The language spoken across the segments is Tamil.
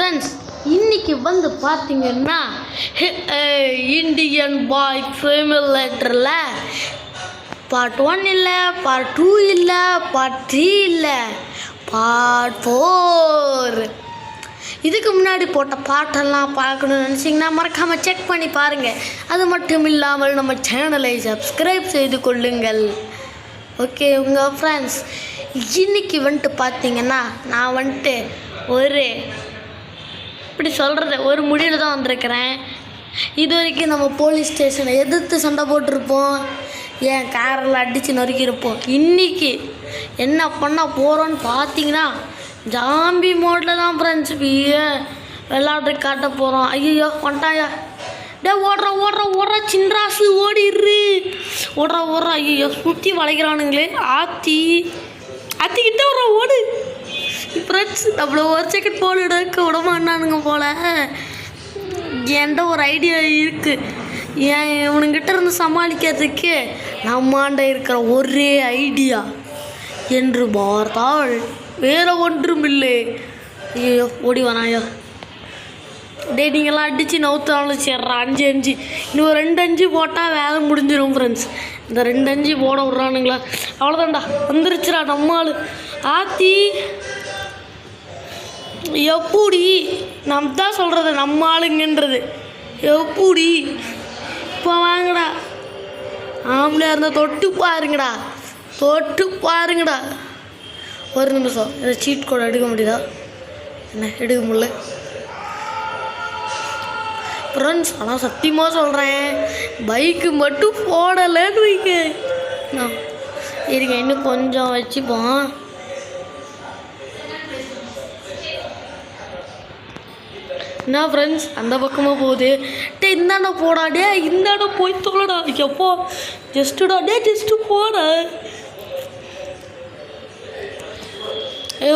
ஃப்ரெண்ட்ஸ், இன்னைக்கு வந்து பார்த்தீங்கன்னா இந்தியன் பாய் சிமுலேட்டரில் பார்ட் 1 இல்லை, பார்ட் 2 இல்லை, பார்ட் 3 இல்லை, பார்ட் 4. இதுக்கு முன்னாடி போட்ட பாட்டெல்லாம் பார்க்கணும்னு நினச்சிங்கன்னா மறக்காமல் செக் பண்ணி பாருங்கள். அது மட்டும் இல்லாமல் நம்ம சேனலை சப்ஸ்கிரைப் செய்து கொள்ளுங்கள். ஓகே உங்கள் ஃப்ரெண்ட்ஸ், இன்றைக்கி வந்துட்டு பார்த்தீங்கன்னா நான் வந்துட்டு இப்படி சொல்கிறது ஒரு முடிவில் தான் வந்திருக்கிறேன். இது வரைக்கும் நம்ம போலீஸ் ஸ்டேஷனை எதிர்த்து சண்டை போட்டிருப்போம், ஏன் காரில் அடித்து நொறுக்கியிருப்போம். இன்றைக்கி என்ன பண்ண போகிறோன்னு பார்த்தீங்கன்னா ஜாம்பி மோடில் தான் ஃப்ரெண்ட்ஸ் விளாட்ற காட்ட போகிறோம். ஐயோ வந்துட்டாயா, டே ஓடுற சின்ராசு ஓடிடுறு, ஓடுற ஐயோ சுற்றி வளைக்கிறானுங்களே. ஆத்திக்கிட்ட ஓடு ஃப்ரெண்ட்ஸ். நம்மள ஒரு செகண்ட் போல் எடுக்க விடமாட்டானுங்க போல். என்கிட்ட ஒரு ஐடியா இருக்குது, ஏன் இவனுங்கிட்ட இருந்து சமாளிக்கிறதுக்கு நம்மாண்ட இருக்கிற ஒரே ஐடியா என்று பார்த்தால் வேறு ஒன்றும் இல்லை. ஐயோ ஓடி வராயா, டே நீங்கள்லாம் அடித்து நவுத்தாலும் சேர்றா 5 இன்னும் 2 5 போட்டால் வேலை முடிஞ்சிடும் ஃப்ரெண்ட்ஸ். இந்த 2 5 போட விட்றானுங்களா, அவ்வளோதான்டா வந்துருச்சுடா நம்மால். ஆத்தி எப்படி நம்ம தான் சொல்கிறது நம்ம ஆளுங்கன்றது எப்படி. இப்போ வாங்கடா, ஆம்பளையாக இருந்தால் தொட்டு பாருங்கடா. ஒரு நிமிஷம், இதை சீட் கோட் எடுக்க முடியுதா? என்ன எடுக்க முடியல ஃப்ரெண்ட்ஸ். ஆனால் சத்தியமாக சொல்கிறேன், பைக்கு மட்டும் போடலைன்னு வைக்க. இருங்க இன்னும் கொஞ்சம் வச்சுப்போம். என்ன ஃப்ரெண்ட்ஸ் அந்த பக்கமாக போகுது. டே இந்தாண்ட போடா, டே இந்தாண்ட போய் தோலடா. எப்போ ஜஸ்ட்டுடா, ஜஸ்ட்டு போடா.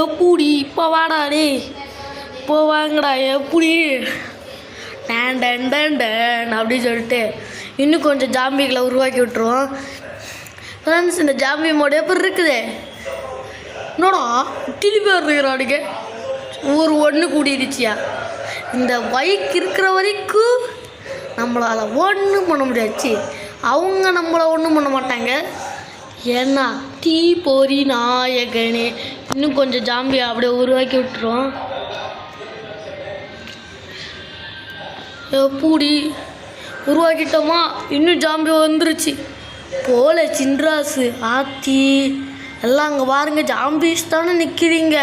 எப்படி இப்போ வாடா, டே இப்போ வாங்கடா. எப்படி டேன் அப்படின்னு சொல்லிட்டு இன்னும் கொஞ்சம் ஜாம்பிகளை உருவாக்கி விட்டுருவோம் ஃப்ரெண்ட்ஸ். இந்த ஜாம்பி மோடு எப்படி இருக்குது என்னடா திருப்பி இருக்கிறானுங்க. ஒரு ஒன்று கூடிடுச்சியா. இந்த பைக் இருக்கிற வரைக்கும் நம்மளால் ஒன்றும் பண்ண முடியாச்சு, அவங்க நம்மளை ஒன்றும் பண்ண மாட்டாங்க. ஏன்னா தீ பொறி நாயகனே. இன்னும் கொஞ்சம் ஜாம்பி அப்படியே உருவாக்கி விட்டுருவோம். எப்படி உருவாக்கிட்டோமா, இன்னும் ஜாம்பி வந்துருச்சு போல சின்ராசு. ஆத்தி எல்லாம் அங்கே பாருங்க, ஜாம்பிஸ் தானே நிற்கிறீங்க.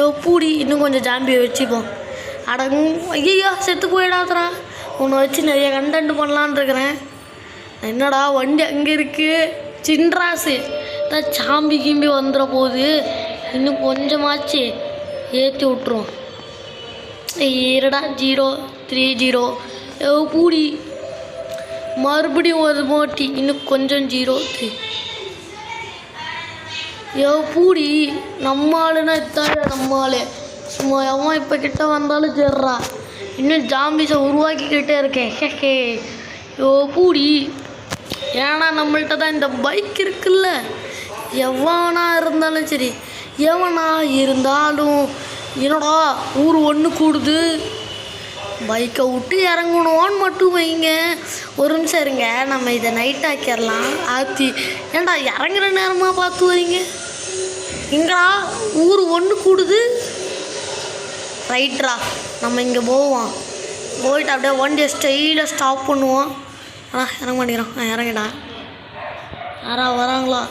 எப்படி இன்னும் கொஞ்சம் ஜாம்பியை வச்சுப்போம். ஐயோ செத்து போயிடாதரா, உன்னை வச்சு நிறைய கண்டென்ட் பண்ணலான் இருக்கிறேன். என்னடா வண்டி அங்கே இருக்குது சின்ராசு தான் சாம்பி கிம்பி வந்துட போகுது. இன்னும் கொஞ்சமாச்சு ஏற்றி விட்ருவோம். இருடா 030 பூடி மறுபடியும் ஒரு மோட்டி. இன்னும் கொஞ்சம் 03 பூடி. நம்ம ஆளுன்னா இத்தாடா நம்ம ஆளு. சும்மா எவன் இப்போ கிட்ட வந்தாலும் சேர்றா. இன்னும் ஜாம்பிஸை உருவாக்கிக்கிட்டே இருக்கேன். பூடி ஏன்னா நம்மள்கிட்ட தான் இந்த பைக் இருக்குல்ல. எவனா இருந்தாலும் சரி, எவனா இருந்தாலும் என்னடா ஊர் ஒன்று கூடுது, பைக்கை விட்டு இறங்கணும்னு மட்டும் வைங்க. ஒரு நிமிஷம் இருங்க, நம்ம இதை நைட் ஆக்கிடலாம். ஆத்தி ஏன்டா இறங்குற நேரமாக பார்த்து வரீங்க. இங்கடா ஊர் ஒன்று கூடுது. ரைட்ரா நம்ம இங்கே போவோம். போயிட்டு அப்படியே வண்டியை ஸ்டைலாக ஸ்டாப் பண்ணுவோம். இறங்க மாட்டேங்கிறான். இறங்கிடா, யாரா வராங்களா?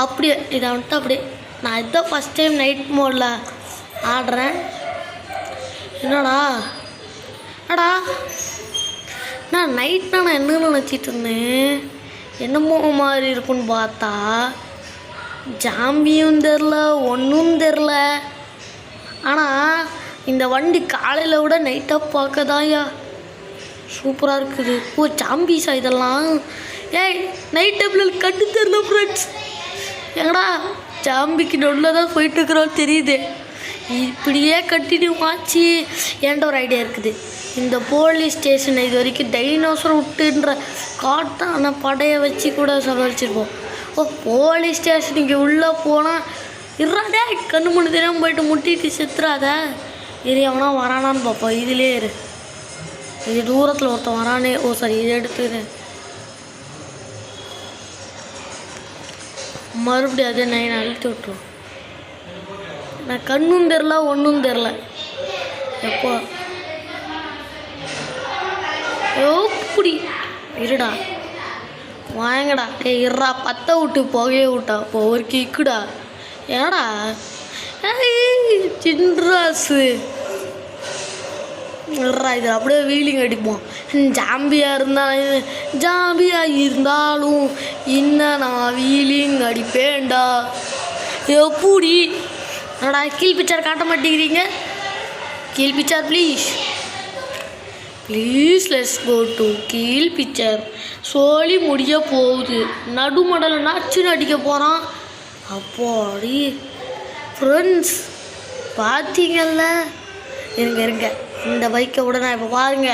அப்படியே இதை வந்துட்டு அப்படியே நான் இதான் ஃபஸ்ட் டைம் நைட் மோடில் ஆடுறேன். என்னடா நான் நைட்னா நான் என்னன்னு நினச்சிட்டு இருந்தேன். என்னமோ மாதிரி இருக்குன்னு பார்த்தா ஜாம்பியும் தெரில, ஒன்றும் தெரில. ஆனால் இந்த வண்டி காலையில் விட நைட்டாக பார்க்க தான்யா சூப்பராக இருக்குது. ஓ ஜாம்பிஸா இதெல்லாம். ஏய் நைட் டைமில் கண்டு தெரில ஃப்ரெண்ட்ஸ். எங்கடா ஜாம்பிக்கு நொல்ல தான் போயிட்டுருக்குறோம் தெரியுது. இப்படியே கண்டினியூ ஆச்சு. ஏன்ட ஒரு ஐடியா இருக்குது, இந்த போலீஸ் ஸ்டேஷனை இது வரைக்கும் டைனோசர் விட்டுன்ற காட்டான படையை வச்சு கூட சமாளிச்சிருப்போம். ஓ போலீஸ் ஸ்டேஷனுக்கு உள்ளே போனால் இறாடே கண்ணு மணி தெரியாமல் போயிட்டு முட்டிட்டு செத்துறாத. இது எவனா வரானான்னு பார்ப்போம். இதிலே இரு. இது தூரத்தில் ஒருத்தன் வரானே. ஓ சாரி, இதை எடுத்துரு. மறுபடியும் அதே 9 அழுத்தி விட்டுரும். நான் கண்ணும் தெரில ஒன்றும் தெரில. எப்போ எப்படி இருடா வாங்கடா. இருடா, பற்ற விட்டு புகைய விட்டா இப்போ ஒரு கிக்குடா. ஏடா சின்ராசு இருடா, இது அப்படியே வீலிங் அடிப்போம். ஜாம்பியாக இருந்தாலும் இன்னும் நான் வீலிங் அடிப்பேன்டா. எப்படி என்னடா கீழ் பிக்சர் காட்ட மாட்டேங்கிறீங்க? கீழ் picture please let's go to கீழ் பிக்சர். சொல்லி முடிய போகுது. நடுமடலை நச்சுன்னு அடிக்க போகிறான். அப்போடி ஃப்ரெண்ட்ஸ் பார்த்தீங்கல்ல. இருங்க இந்த பைக்கை விட நான் இப்போ பாருங்க,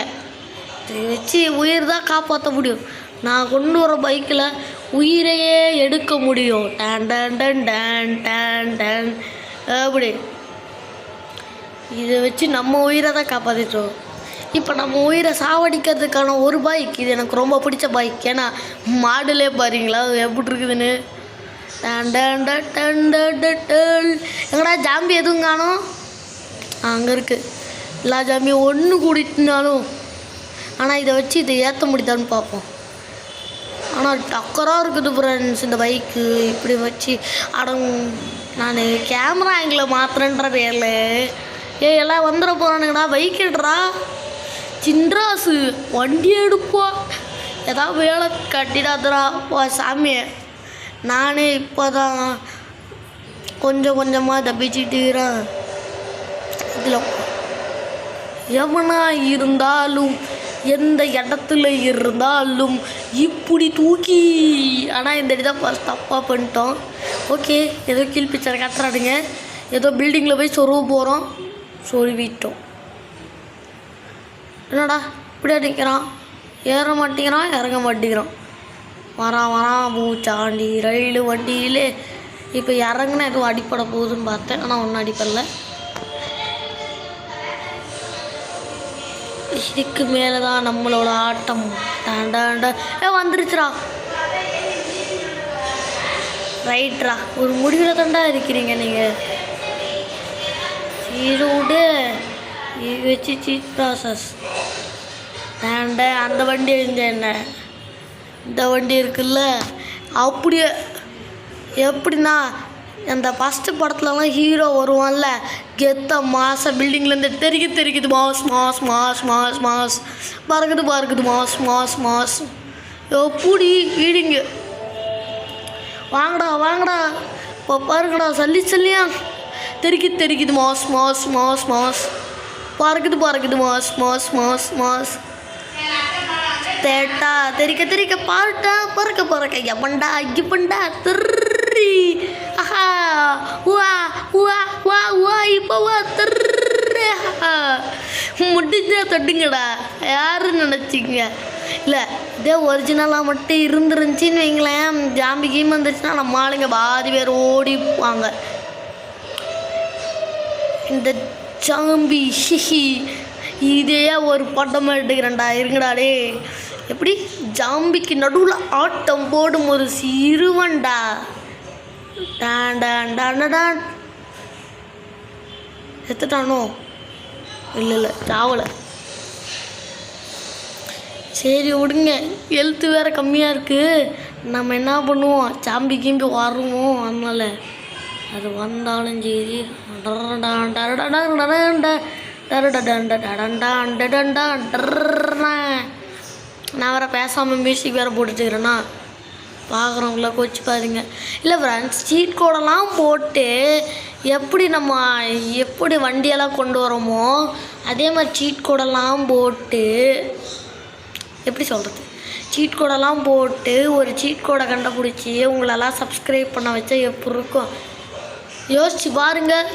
இதை வச்சு உயிர் தான் காப்பாற்ற முடியும். நான் கொண்டு வர பைக்கில் உயிரையே எடுக்க முடியும். Done done done done done done அப்படி இதை வச்சு நம்ம உயிரை தான் காப்பாற்றிட்டோம். இப்போ நம்ம உயிரை சாவடிக்கிறதுக்கான ஒரு பைக் இது எனக்கு ரொம்ப பிடிச்ச பைக். ஏன்னா மாடலே பாருங்களா எப்படி இருக்குதுன்னு. எங்கடா ஜாம்பி எதுவும் காணும்? அங்கே இருக்குது. எல்லா ஜாம்பியும் ஒன்று கூடிட்டுனாலும். ஆனால் இதை வச்சு இதை ஏற்ற முடியுதான்னு பார்ப்போம். ஆனால் டக்கராக இருக்குது ஃப்ரெண்ட்ஸ் இந்த பைக்கு. இப்படி வச்சு நான் கேமரா ஆங்கிளை மாத்திரன்றது எல்லாம் வந்துட போகிறானுங்கடா. பைக் எடுறா சின்ராசு, வண்டி எடுப்பா. ஏதாவது வேலை கட்டிடாதரா சாமியை. நானே இப்போ தான் கொஞ்சம் கொஞ்சமாக தப்பிச்சுட்டுக்கிறேன். இதில் எவனா இருந்தாலும் எந்த இடத்துல இருந்தாலும் இப்படி தூக்கி. ஆனால் இந்த இடம் ஃபஸ்ட் தப்பாக பண்ணிட்டோம். ஓகே, ஏதோ கீழ் பிக்சரை கட்டுறாடுங்க. ஏதோ பில்டிங்கில் போய் சொருவ போகிறோம். சொருவிட்டோம். என்னடா இப்படியா நிற்கிறான்? ஏற மாட்டேங்கிறான், இறங்க மாட்டேங்கிறான். வரான் பூச்சாண்டி ரயிலு வண்டியிலே. இப்போ இறங்குனா எதுவும் அடிப்பட போகுதுன்னு பார்த்தேன். ஆனால் ஒன்றும் அடிப்படல. இதுக்கு மேலே தான் நம்மளோட ஆட்டம். வந்துருச்சுரா. ரைட்ரா, ஒரு முடிவில் தாண்டா இருக்கிறீங்க நீங்கள். சீரோடு இது வச்சு சீட் ப்ராசஸ். அந்த வண்டி இருந்த என்ன, இந்த வண்டி இருக்குல்ல, அப்படியே எப்படின்னா அந்த ஃபஸ்ட்டு படத்துலலாம் ஹீரோ வருவான்ல கெத்த மாச பில்டிங்லேருந்து தெரிக்குது mass mass mass mass mass பறக்குது மாஸ் மாஸ் மாஸ். எப்படி வீடிங்க வாங்கடா இப்போ பாருங்கடா. சொல்லியா தெரிக்குது மாஸ் மாஸ் மாஸ் மாஸ் பறக்குது மாஸ் மாஸ் மாஸ் மாஸ். தேட்டா தெரிக்க பாருட்டா பறக்க எவன்டா ஐயப்பண்டா திரி. ஆஹா வா வா வா வா இப்போ வா திரு. முடிஞ்சா தொட்டுங்கடா. யாருன்னு நினச்சிங்க? இல்லை, இதே ஒரிஜினலாக மட்டும் இருந்துருந்துச்சின்னு வைங்களேன், ஜாம்பி கீம் வந்துருச்சுன்னா நம்ம ஆளுங்க பாதி பேர் ஓடிப்பாங்க. இந்த ஜாம்பி இதே ஒரு படம் எடுக்கிறேன்டா. இருங்கடாடே. எப்படி ஜாம்பிக்கு நடுவில் ஆட்டம் போடும் ஒரு சிறுவன்டா. டான் எத்துட்டானோ? இல்லை சாவலை. சரி விடுங்க, ஹெல்த்து வேறு கம்மியாக இருக்குது. நம்ம என்ன பண்ணுவோம், ஜாம்பி கீம்பி வருவோம். அதனால் அது வந்தாலும் சரி. நான் வேறு பேசாமல் மியூசிக் வேறு போட்டுட்டுக்கிறேன்னா பார்க்குறவங்கள கோச்சு பாருங்க. இல்லை ஃப்ரெண்ட்ஸ், சீட் கோடெல்லாம் போட்டு எப்படி வண்டியெல்லாம் கொண்டு வரோமோ அதே மாதிரி சீட் கோடெல்லாம் போட்டு, எப்படி சொல்கிறது, சீட் கோடெல்லாம் போட்டு ஒரு சீட் கோடை கண்டுபிடிச்சி உங்களெல்லாம் சப்ஸ்கிரைப் பண்ண வச்சா எப்படி இருக்கும் யோசிச்சு பாருங்கள்.